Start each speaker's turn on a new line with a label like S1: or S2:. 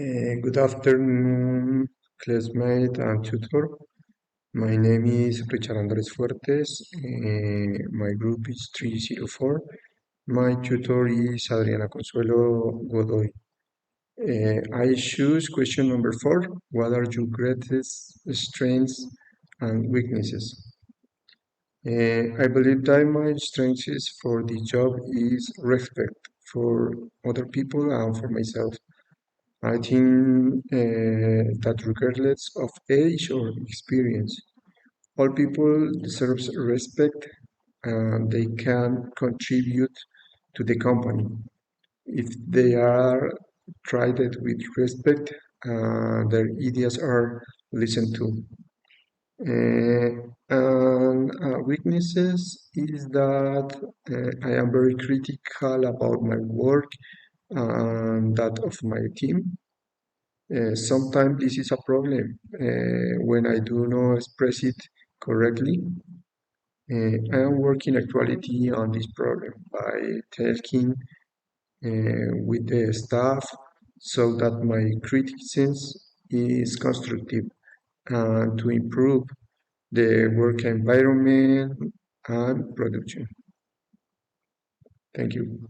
S1: Good afternoon, classmate and tutor. My name is Richard Andres Fuertes. My group is 304. My tutor is Adriana Consuelo Godoy. I choose question number 4. What are your greatest strengths and weaknesses? I believe that my strengths for the job is respect for other people and for myself. I think that regardless of age or experience, all people deserve respect and they can contribute to the company. If they are treated with respect, their ideas are listened to. And weaknesses is that I am very critical about my work and that of my team. Sometimes this is a problem when I do not express it correctly. I am working actually on this problem by talking with the staff so that my criticism is constructive and to improve the work environment and production. Thank you.